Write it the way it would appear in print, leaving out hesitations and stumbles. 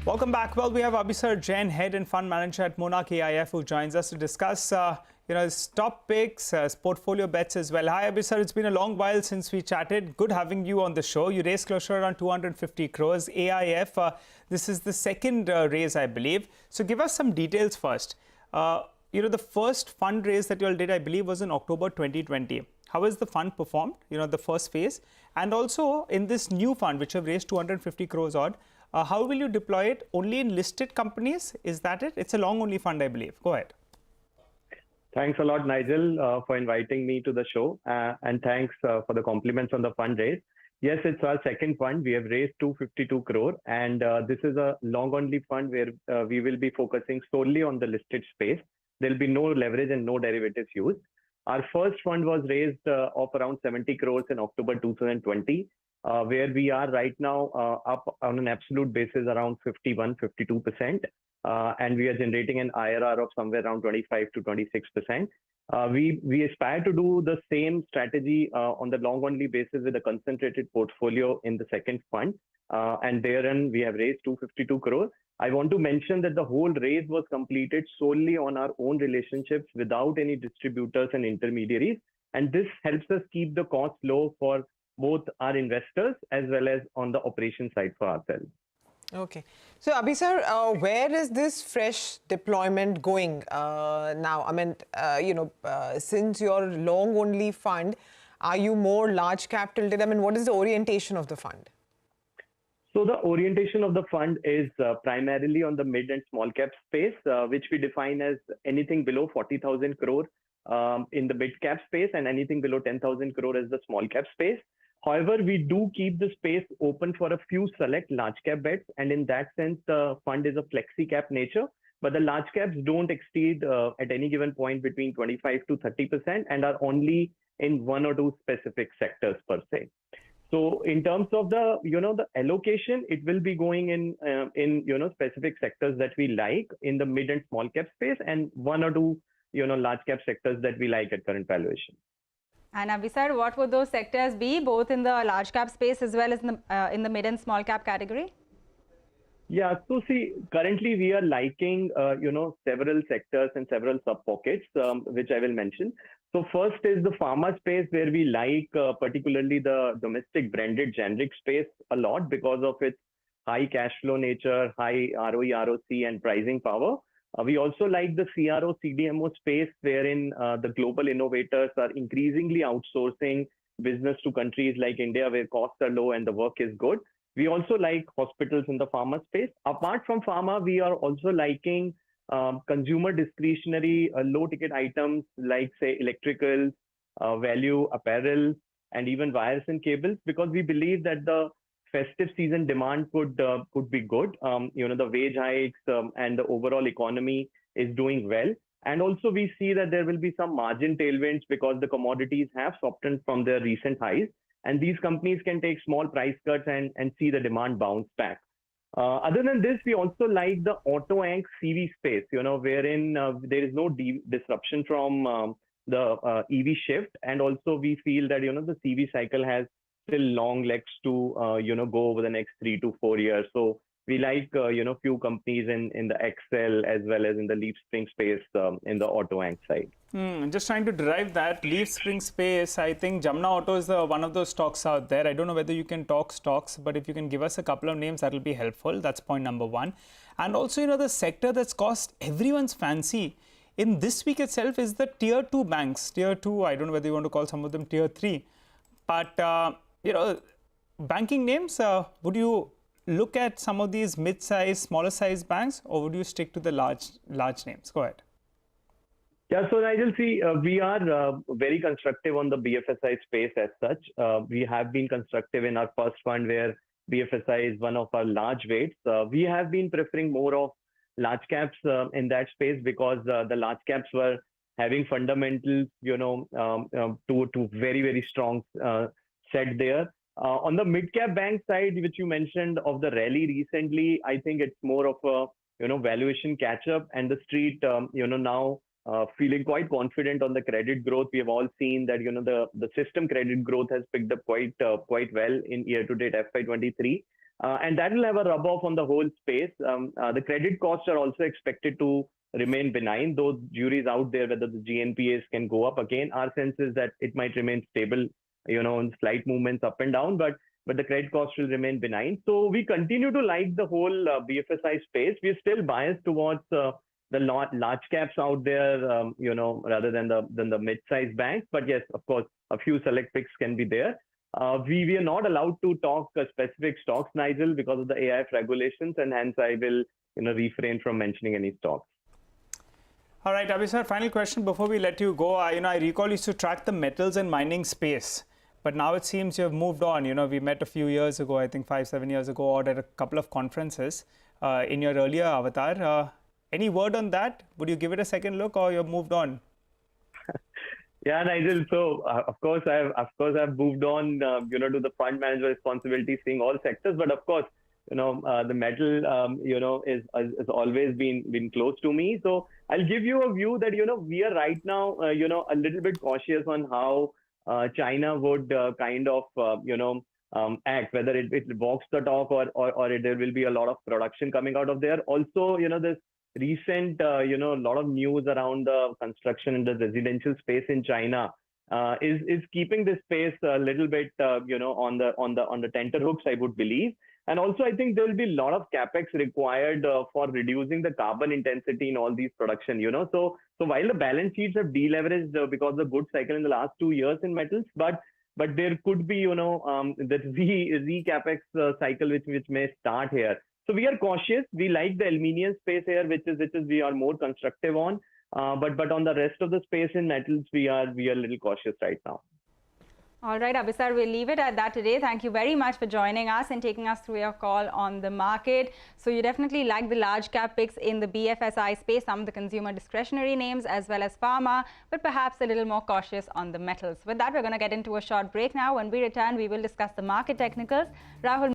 Welcome back. Well, we have Abhisar Jain, Head and Fund Manager at Monarch AIF, who joins us to discuss, his top picks, his portfolio bets as well. Hi, Abhisar. It's been a long while since we chatted. Good having you on the show. You raised closer around 250 crores. AIF, this is the second raise, I believe. So give us some details first. The first fundraise that you all did, I believe, was in October 2020. How has the fund performed, the first phase? And also in this new fund, which have raised 250 crores odd, how will you deploy it? Only in listed companies? Is that it? It's a long-only fund, I believe. Go ahead. Thanks a lot, Nigel, for inviting me to the show. And thanks for the compliments on the fundraise. Yes, it's our second fund. We have raised 252 crore. And this is a long-only fund where we will be focusing solely on the listed space. There will be no leverage and no derivatives used. Our first fund was raised of around 70 crores in October 2020. Where we are right now up on an absolute basis around 51-52%. And we are generating an IRR of somewhere around 25 to 26%. We aspire to do the same strategy on the long-only basis with a concentrated portfolio in the second fund. And therein, we have raised 252 crore. I want to mention that the whole raise was completed solely on our own relationships without any distributors and intermediaries. And this helps us keep the cost low for both our investors as well as on the operation side for ourselves. Okay. So, Abhisar, where is this fresh deployment going now? I mean, since your long-only fund, are you more large cap tilted? I mean, what is the orientation of the fund? So the orientation of the fund is primarily on the mid and small cap space, which we define as anything below 40,000 crore in the mid cap space and anything below 10,000 crore as the small cap space. However, we do keep the space open for a few select large cap bets. And in that sense, the fund is a flexi cap nature, but the large caps don't exceed at any given point between 25 to 30% and are only in one or two specific sectors per se. So in terms of the, the allocation, it will be going in specific sectors that we like in the mid and small cap space and one or two, large cap sectors that we like at current valuation. And Abhisar, what would those sectors be, both in the large cap space as well as in the mid and small cap category? Yeah, so see, currently we are liking, several sectors and several sub-pockets, which I will mention. So first is the pharma space where we like particularly the domestic branded generic space a lot because of its high cash flow nature, high ROE, ROC and pricing power. We also like the CRO, CDMO space wherein the global innovators are increasingly outsourcing business to countries like India where costs are low and the work is good. We also like hospitals in the pharma space. Apart from pharma, we are also liking consumer discretionary low ticket items like say electricals, value apparel, and even wires and cables because we believe that the festive season demand could be good. The wage hikes and the overall economy is doing well. And also we see that there will be some margin tailwinds because the commodities have softened from their recent highs. And these companies can take small price cuts and see the demand bounce back. Other than this, we also like the auto and CV space, wherein there is no disruption from the EV shift. And also we feel that, the CV cycle has still long legs to, go over the next 3 to 4 years. So we like, few companies in the Excel as well as in the Leaf Spring space in the auto and side. Just trying to derive that Leaf Spring space, I think Jamna Auto is one of those stocks out there. I don't know whether you can talk stocks, but if you can give us a couple of names, that will be helpful. That's point number one. And also, the sector that's cost everyone's fancy in this week itself is the tier 2 banks. Tier 2, I don't know whether you want to call some of them tier 3. But, banking names, would you look at some of these mid-size, smaller size banks, or would you stick to the large names? Go ahead. Yeah, so Nigel, see, we are very constructive on the BFSI space as such. We have been constructive in our first fund where BFSI is one of our large weights. We have been preferring more of large caps in that space because the large caps were having fundamentals, to very, very strong set there. On the mid-cap bank side, which you mentioned of the rally recently, I think it's more of a, valuation catch-up and the street, now feeling quite confident on the credit growth. We have all seen that, the system credit growth has picked up quite well in year-to-date FY23. And that will have a rub off on the whole space. The credit costs are also expected to remain benign, though jury's out there whether the GNPAs can go up again. Our sense is that it might remain stable, in slight movements up and down, but the credit cost will remain benign. So we continue to like the whole BFSI space. We're still biased towards the large caps out there, rather than the mid-sized banks. But yes, of course, a few select picks can be there. We are not allowed to talk specific stocks, Nigel, because of the AIF regulations, and hence I will refrain from mentioning any stocks. All right, Abhi sir, final question before we let you go. I recall you used to track the metals and mining space, but now it seems you have moved on. We met a few years ago, I think 5-7 years ago, or at a couple of conferences in your earlier avatar. Any word on that? Would you give it a second look, or you've moved on? Yeah, Nigel. So of course I've moved on, to the fund manager responsibility, seeing all sectors. But of course, the metal, is always been close to me. So I'll give you a view that we are right now, a little bit cautious on how China would kind of act, whether it walks the talk or there will be a lot of production coming out of there. Also, this recent, lot of news around the construction in the residential space in China is keeping this space a little bit, on the tenterhooks, I would believe. And also, I think there will be a lot of capex required for reducing the carbon intensity in all these production. So while the balance sheets have deleveraged because of the good cycle in the last 2 years in metals, but there could be, the capex cycle which may start here. So we are cautious. We like the aluminium space here, which is we are more constructive on. But on the rest of the space in metals, we are a little cautious right now. All right, Abhi sir, we'll leave it at that today. Thank you very much for joining us and taking us through your call on the market. So you definitely like the large cap picks in the BFSI space, some of the consumer discretionary names as well as pharma, but perhaps a little more cautious on the metals. With that, we're going to get into a short break now. When we return, we will discuss the market technicals. Rahul